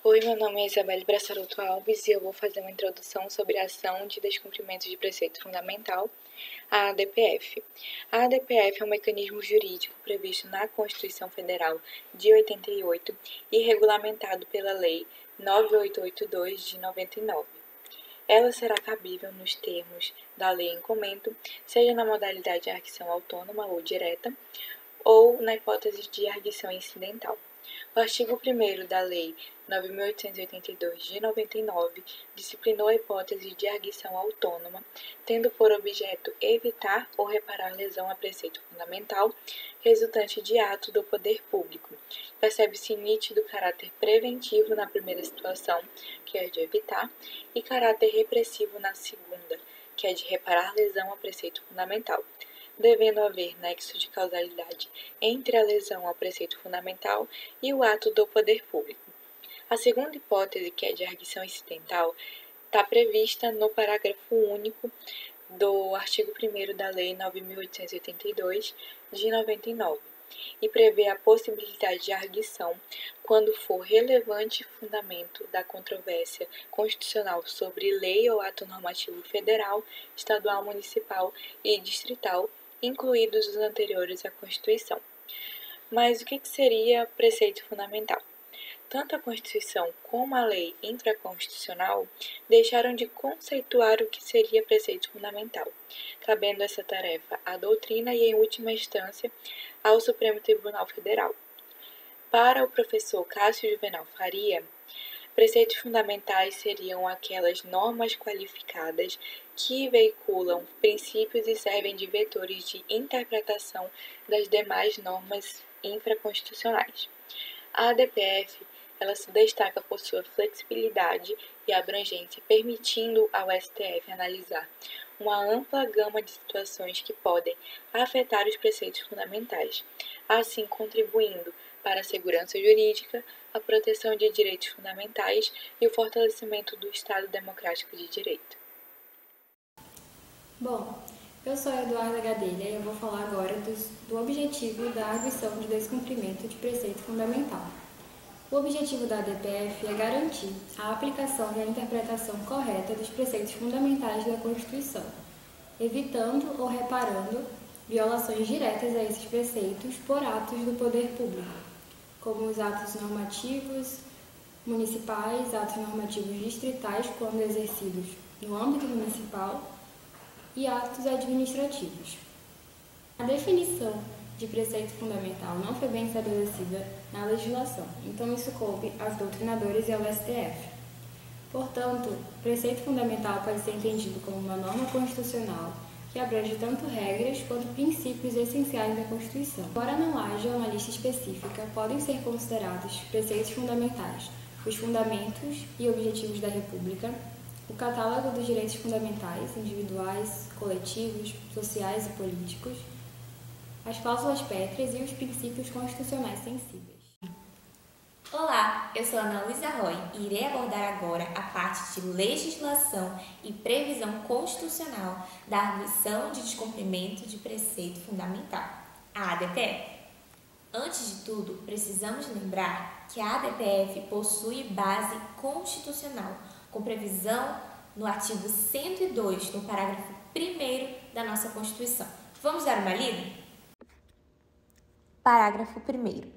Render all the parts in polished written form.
Oi, meu nome é Isabelle Brassaroto Alves e eu vou fazer uma introdução sobre a ação de descumprimento de preceito fundamental, a ADPF. A ADPF é um mecanismo jurídico previsto na Constituição Federal de 88 e regulamentado pela Lei 9882 de 99. Ela será cabível nos termos da lei em comento, seja na modalidade de arguição autônoma ou direta, ou na hipótese de arguição incidental. O artigo 1º da Lei 9.882 de 99 disciplinou a hipótese de arguição autônoma, tendo por objeto evitar ou reparar lesão a preceito fundamental resultante de ato do poder público. Percebe-se nítido caráter preventivo na primeira situação, que é de evitar, e caráter repressivo na segunda, que é de reparar lesão a preceito fundamental, devendo haver nexo de causalidade entre a lesão ao preceito fundamental e o ato do poder público. A segunda hipótese, que é de arguição incidental, está prevista no parágrafo único do artigo 1º da Lei 9.882 de 99 e prevê a possibilidade de arguição quando for relevante fundamento da controvérsia constitucional sobre lei ou ato normativo federal, estadual, municipal e distrital, incluídos os anteriores à Constituição. Mas o que seria preceito fundamental? Tanto a Constituição como a lei infraconstitucional deixaram de conceituar o que seria preceito fundamental, cabendo essa tarefa à doutrina e, em última instância, ao Supremo Tribunal Federal. Para o professor Cássio Juvenal Faria, preceitos fundamentais seriam aquelas normas qualificadas que veiculam princípios e servem de vetores de interpretação das demais normas infraconstitucionais. A ADPF ela se destaca por sua flexibilidade e abrangência, permitindo ao STF analisar uma ampla gama de situações que podem afetar os preceitos fundamentais, assim contribuindo para a segurança jurídica, a proteção de direitos fundamentais e o fortalecimento do Estado Democrático de Direito. Bom, eu sou a Eduarda Gadelha e eu vou falar agora do objetivo da arguição de descumprimento de preceito fundamental. O objetivo da ADPF é garantir a aplicação e a interpretação correta dos preceitos fundamentais da Constituição, evitando ou reparando violações diretas a esses preceitos por atos do poder público, como os atos normativos municipais, atos normativos distritais, quando exercidos no âmbito municipal, e atos administrativos. A definição de preceito fundamental não foi bem estabelecida na legislação, então isso coube aos doutrinadores e ao STF. Portanto, preceito fundamental pode ser entendido como uma norma constitucional que abrange tanto regras quanto princípios essenciais da Constituição. Embora não haja uma lista específica, podem ser considerados preceitos fundamentais os fundamentos e objetivos da República, o catálogo dos direitos fundamentais, individuais, coletivos, sociais e políticos, as cláusulas pétreas e os princípios constitucionais sensíveis. Olá, eu sou Ana Luísa Roy e irei abordar agora a parte de legislação e previsão constitucional da arguição de descumprimento de preceito fundamental, a ADPF. Antes de tudo, precisamos lembrar que a ADPF possui base constitucional, com previsão no artigo 102, no parágrafo 1º da nossa Constituição. Vamos dar uma lida? Parágrafo 1º.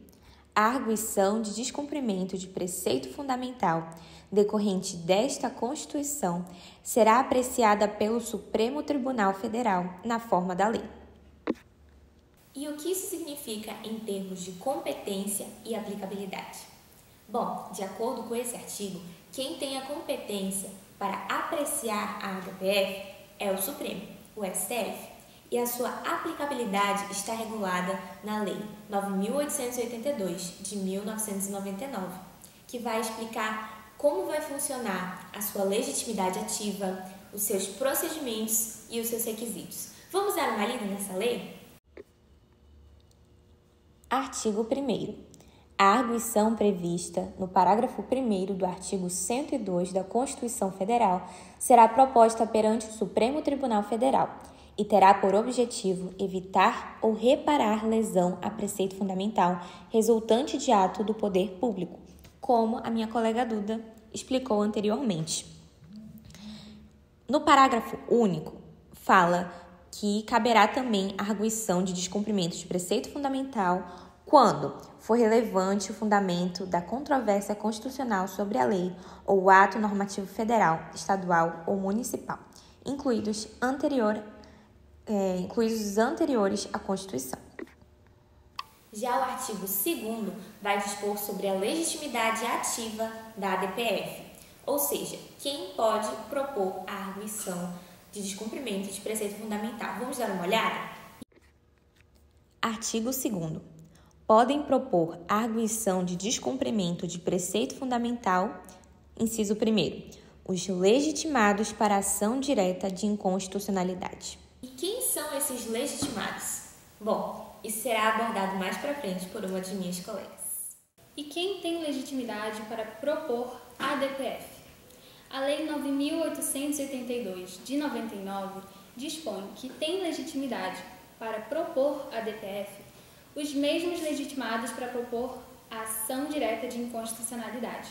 A arguição de descumprimento de preceito fundamental decorrente desta Constituição será apreciada pelo Supremo Tribunal Federal na forma da lei. E o que isso significa em termos de competência e aplicabilidade? Bom, de acordo com esse artigo, quem tem a competência para apreciar a ADPF é o Supremo, o STF. E a sua aplicabilidade está regulada na Lei 9.882, de 1999, que vai explicar como vai funcionar a sua legitimidade ativa, os seus procedimentos e os seus requisitos. Vamos dar uma lida nessa lei? Artigo 1º. A arguição prevista no parágrafo 1º do artigo 102 da Constituição Federal será proposta perante o Supremo Tribunal Federal e terá por objetivo evitar ou reparar lesão a preceito fundamental resultante de ato do poder público, como a minha colega Duda explicou anteriormente. No parágrafo único, fala que caberá também a arguição de descumprimento de preceito fundamental quando for relevante o fundamento da controvérsia constitucional sobre a lei ou o ato normativo federal, estadual ou municipal, incluídos os anteriores à Constituição. Já o artigo 2º vai dispor sobre a legitimidade ativa da ADPF, ou seja, quem pode propor a arguição de descumprimento de preceito fundamental. Vamos dar uma olhada? Artigo 2º. Podem propor arguição de descumprimento de preceito fundamental, inciso 1º, os legitimados para ação direta de inconstitucionalidade. E quem são esses legitimados? Bom, isso será abordado mais para frente por uma de minhas colegas. E quem tem legitimidade para propor a ADPF? A Lei 9.882, de 99, dispõe que tem legitimidade para propor a ADPF os mesmos legitimados para propor a ação direta de inconstitucionalidade.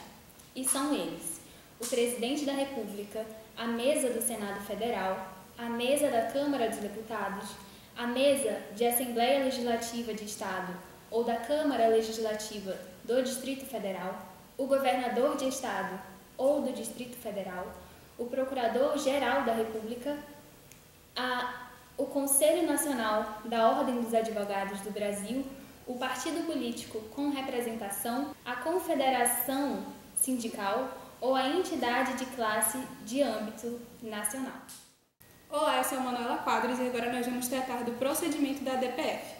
E são eles: o Presidente da República, a Mesa do Senado Federal, a Mesa da Câmara dos Deputados, a Mesa de Assembleia Legislativa de Estado ou da Câmara Legislativa do Distrito Federal, o Governador de Estado ou do Distrito Federal, o Procurador-Geral da República, o Conselho Nacional da Ordem dos Advogados do Brasil, o partido político com representação, a confederação sindical ou a entidade de classe de âmbito nacional. Olá, eu sou a Manuela Quadros e agora nós vamos tratar do procedimento da ADPF.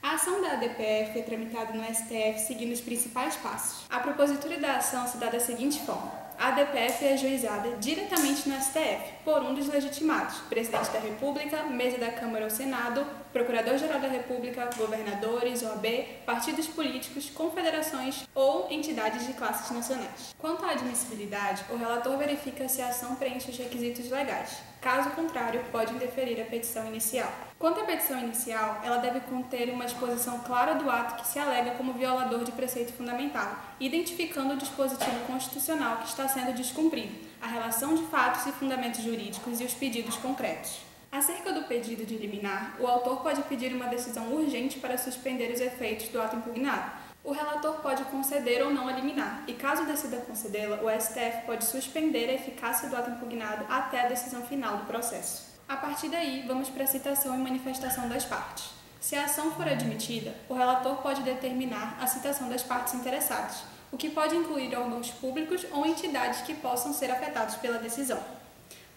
A ação da ADPF é tramitada no STF seguindo os principais passos. A propositura da ação se dá da seguinte forma: a ADPF é ajuizada diretamente no STF por um dos legitimados: Presidente da República, Mesa da Câmara ou Senado, Procurador-Geral da República, governadores, OAB, partidos políticos, confederações ou entidades de classes nacionais. Quanto à admissibilidade, o relator verifica se a ação preenche os requisitos legais. Caso contrário, pode indeferir a petição inicial. Quanto à petição inicial, ela deve conter uma exposição clara do ato que se alega como violador de preceito fundamental, identificando o dispositivo constitucional que está sendo descumprido, a relação de fatos e fundamentos jurídicos e os pedidos concretos. Acerca do pedido de liminar, o autor pode pedir uma decisão urgente para suspender os efeitos do ato impugnado. O relator pode conceder ou não a liminar, e caso decida concedê-la, o STF pode suspender a eficácia do ato impugnado até a decisão final do processo. A partir daí, vamos para a citação e manifestação das partes. Se a ação for admitida, o relator pode determinar a citação das partes interessadas, o que pode incluir órgãos públicos ou entidades que possam ser afetados pela decisão.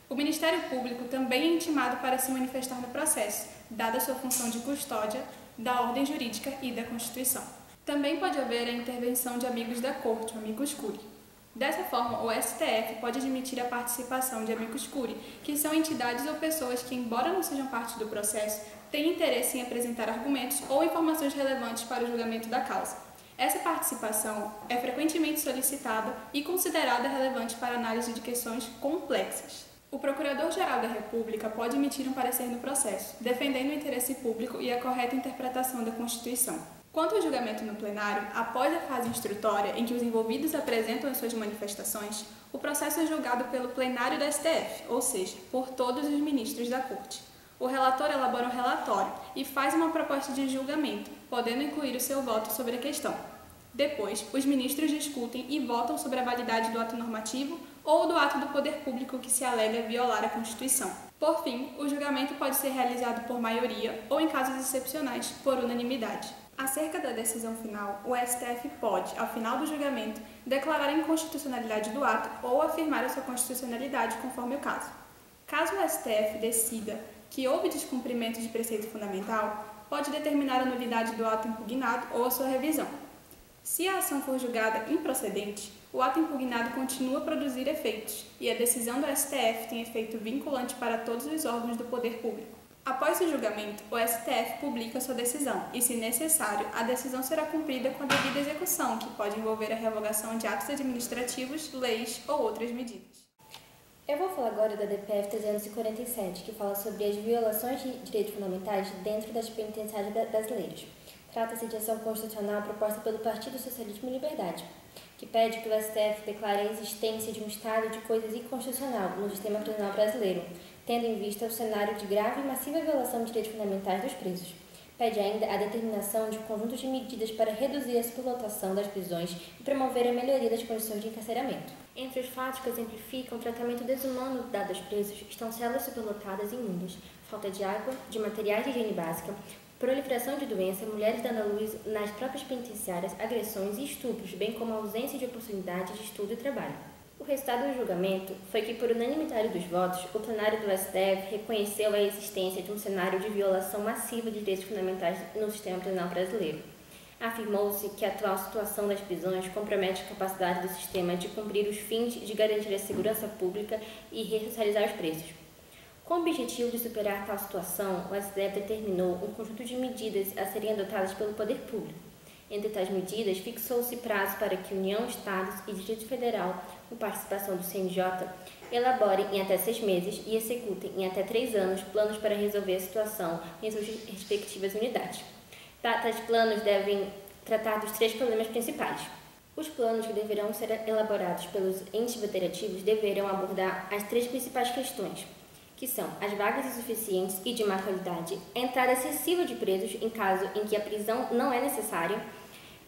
O Ministério Público também é intimado para se manifestar no processo, dada sua função de custódia da ordem jurídica e da Constituição. Também pode haver a intervenção de amigos da Corte, amicus curiae. Dessa forma, o STF pode admitir a participação de amicus curiae, que são entidades ou pessoas que, embora não sejam parte do processo, têm interesse em apresentar argumentos ou informações relevantes para o julgamento da causa. Essa participação é frequentemente solicitada e considerada relevante para a análise de questões complexas. O Procurador-Geral da República pode emitir um parecer no processo, defendendo o interesse público e a correta interpretação da Constituição. Quanto ao julgamento no plenário, após a fase instrutória em que os envolvidos apresentam as suas manifestações, o processo é julgado pelo plenário do STF, ou seja, por todos os ministros da Corte. O relator elabora um relatório e faz uma proposta de julgamento, podendo incluir o seu voto sobre a questão. Depois, os ministros discutem e votam sobre a validade do ato normativo ou do ato do poder público que se alega violar a Constituição. Por fim, o julgamento pode ser realizado por maioria ou, em casos excepcionais, por unanimidade. Acerca da decisão final, o STF pode, ao final do julgamento, declarar a inconstitucionalidade do ato ou afirmar a sua constitucionalidade, conforme o caso. Caso o STF decida que houve descumprimento de preceito fundamental, pode determinar a nulidade do ato impugnado ou a sua revisão. Se a ação for julgada improcedente, o ato impugnado continua a produzir efeitos e a decisão do STF tem efeito vinculante para todos os órgãos do poder público. Após o julgamento, o STF publica sua decisão e, se necessário, a decisão será cumprida com a devida execução, que pode envolver a revogação de atos administrativos, leis ou outras medidas. Eu vou falar agora da DPF 347, que fala sobre as violações de direitos fundamentais dentro das penitenciárias brasileiras. Trata-se de ação constitucional proposta pelo Partido Socialismo e Liberdade. que pede que o STF declare a existência de um estado de coisas inconstitucional no sistema prisional brasileiro, tendo em vista o cenário de grave e massiva violação de direitos fundamentais dos presos. Pede ainda a determinação de um conjunto de medidas para reduzir a superlotação das prisões e promover a melhoria das condições de encarceramento. Entre os fatos que exemplificam o tratamento desumano dado aos presos estão celas superlotadas e imundas, falta de água, de materiais de higiene básica, proliferação de doença, mulheres dando à luz nas próprias penitenciárias, agressões e estupros, bem como a ausência de oportunidade de estudo e trabalho. O resultado do julgamento foi que, por unanimidade dos votos, o plenário do STF reconheceu a existência de um cenário de violação massiva de direitos fundamentais no sistema prisional brasileiro. Afirmou-se que a atual situação das prisões compromete a capacidade do sistema de cumprir os fins de garantir a segurança pública e ressocializar os presos. Com o objetivo de superar tal situação, o STF determinou um conjunto de medidas a serem adotadas pelo poder público. Entre tais medidas, fixou-se prazo para que União, Estados e Distrito Federal, com participação do CNJ, elaborem em até 6 meses e executem em até 3 anos planos para resolver a situação em suas respectivas unidades. Tais planos devem tratar dos 3 problemas principais. Os planos que deverão ser elaborados pelos entes federativos deverão abordar as 3 principais questões, que são as vagas insuficientes e de má qualidade, a entrada excessiva de presos em caso em que a prisão não é necessária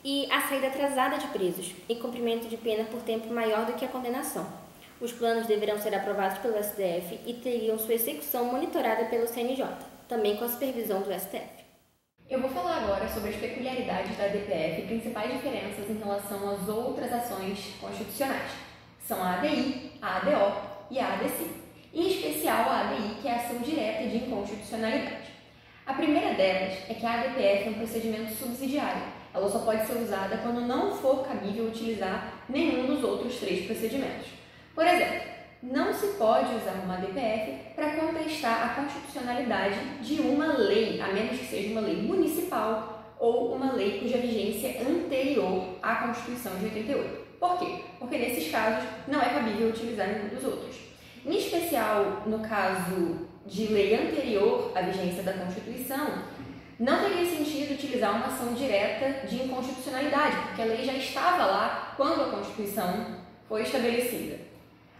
e a saída atrasada de presos e cumprimento de pena por tempo maior do que a condenação. Os planos deverão ser aprovados pelo STF e teriam sua execução monitorada pelo CNJ, também com a supervisão do STF. Eu vou falar agora sobre as peculiaridades da ADPF e principais diferenças em relação às outras ações constitucionais. São a ADI, a ADO e a ADC. Em especial a ADI, que é a ação direta de inconstitucionalidade. A primeira delas é que a ADPF é um procedimento subsidiário. Ela só pode ser usada quando não for cabível utilizar nenhum dos outros 3 procedimentos. Por exemplo, não se pode usar uma ADPF para contestar a constitucionalidade de uma lei, a menos que seja uma lei municipal ou uma lei cuja vigência anterior à Constituição de 88. Por quê? Porque nesses casos não é cabível utilizar nenhum dos outros. Em especial, no caso de lei anterior à vigência da Constituição, não teria sentido utilizar uma ação direta de inconstitucionalidade, porque a lei já estava lá quando a Constituição foi estabelecida,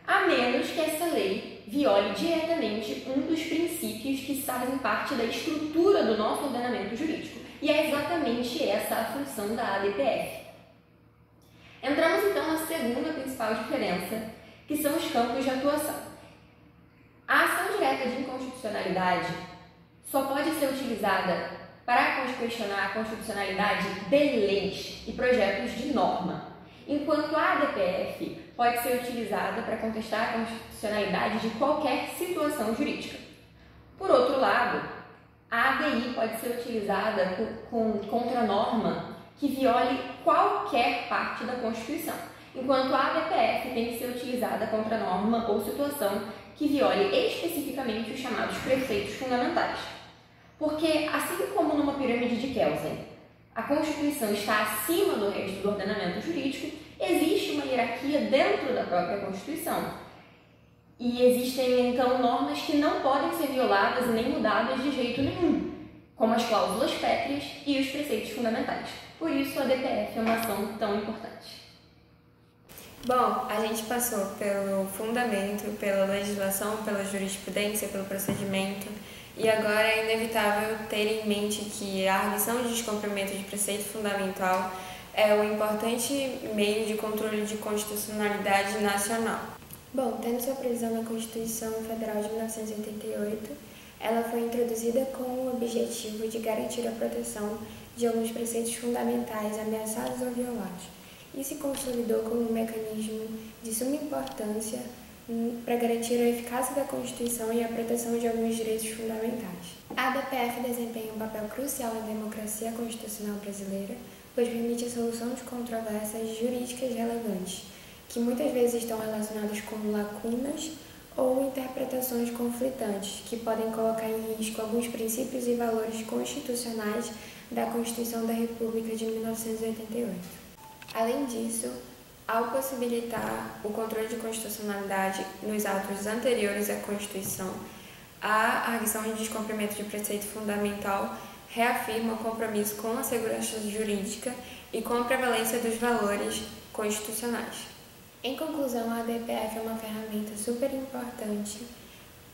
a menos que essa lei viole diretamente um dos princípios que fazem parte da estrutura do nosso ordenamento jurídico, e é exatamente essa a função da ADPF. Entramos então na segunda principal diferença, que são os campos de atuação. A ação direta de inconstitucionalidade só pode ser utilizada para questionar a constitucionalidade de leis e projetos de norma, enquanto a ADPF pode ser utilizada para contestar a constitucionalidade de qualquer situação jurídica. Por outro lado, a ADI pode ser utilizada contra norma que viole qualquer parte da Constituição, enquanto a ADPF tem que ser utilizada contra norma ou situação que viole especificamente os chamados preceitos fundamentais. Porque, assim como numa pirâmide de Kelsen, a Constituição está acima do resto do ordenamento jurídico, existe uma hierarquia dentro da própria Constituição. E existem, então, normas que não podem ser violadas nem mudadas de jeito nenhum, como as cláusulas pétreas e os preceitos fundamentais. Por isso, a ADPF é uma ação tão importante. Bom, a gente passou pelo fundamento, pela legislação, pela jurisprudência, pelo procedimento, e agora é inevitável ter em mente que a arguição de descumprimento de preceito fundamental é um importante meio de controle de constitucionalidade nacional. Bom, tendo sua previsão na Constituição Federal de 1988, ela foi introduzida com o objetivo de garantir a proteção de alguns preceitos fundamentais ameaçados ou violados, e se consolidou como um mecanismo de suma importância para garantir a eficácia da Constituição e a proteção de alguns direitos fundamentais. A ADPF desempenha um papel crucial na democracia constitucional brasileira, pois permite a solução de controvérsias jurídicas relevantes, que muitas vezes estão relacionadas com lacunas ou interpretações conflitantes, que podem colocar em risco alguns princípios e valores constitucionais da Constituição da República de 1988. Além disso, ao possibilitar o controle de constitucionalidade nos atos anteriores à Constituição, a arguição de descumprimento de preceito fundamental reafirma o compromisso com a segurança jurídica e com a prevalência dos valores constitucionais. Em conclusão, a ADPF é uma ferramenta super importante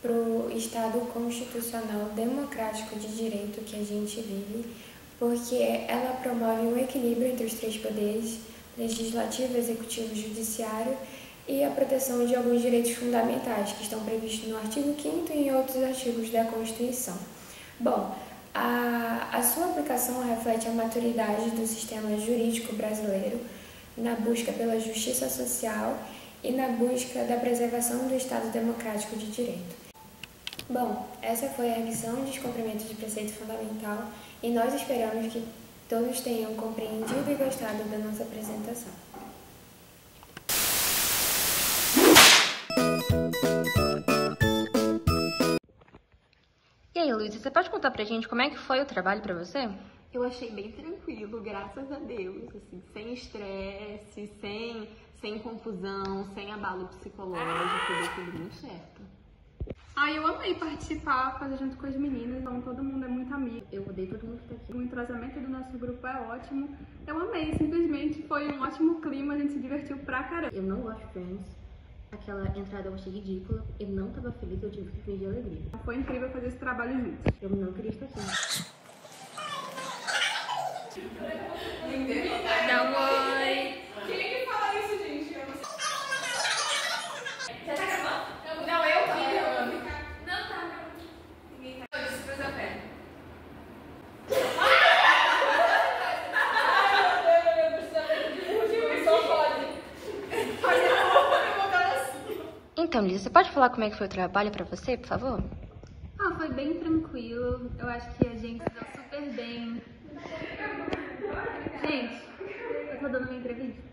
para o Estado constitucional democrático de direito que a gente vive, porque ela promove um equilíbrio entre os três poderes, legislativo, executivo e judiciário, e a proteção de alguns direitos fundamentais que estão previstos no artigo 5º e em outros artigos da Constituição. Bom, a sua aplicação reflete a maturidade do sistema jurídico brasileiro na busca pela justiça social e na busca da preservação do Estado democrático de direito. Bom, essa foi a arguição de descumprimento de preceito fundamental e nós esperamos que todos tenham compreendido e gostado da nossa apresentação. E aí, Luísa, você pode contar pra gente como é que foi o trabalho pra você? Eu achei bem tranquilo, graças a Deus, assim, sem estresse, sem confusão, sem abalo psicológico, deu tudo muito certo. Eu amei participar, fazer junto com as meninas, então todo mundo é muito amigo. Eu odeio todo mundo que tá aqui. O entrosamento do nosso grupo é ótimo. Eu amei, simplesmente foi um ótimo clima, a gente se divertiu pra caramba. Eu não gosto de Friends, aquela entrada eu achei ridícula, eu não tava feliz, eu tive que fingir alegria. Foi incrível fazer esse trabalho juntos. Eu não queria estar aqui. Dá um oi. Quem é que fala isso, gente? Já tá gravando? Não, eu tô gravando. Não tá. Ninguém tá. Eu disse pra pé. Então, Lisa, você pode falar como é que foi o trabalho pra você, por favor? Foi bem tranquilo. Eu acho que a gente se deu super bem. Gente, eu tô dando uma entrevista.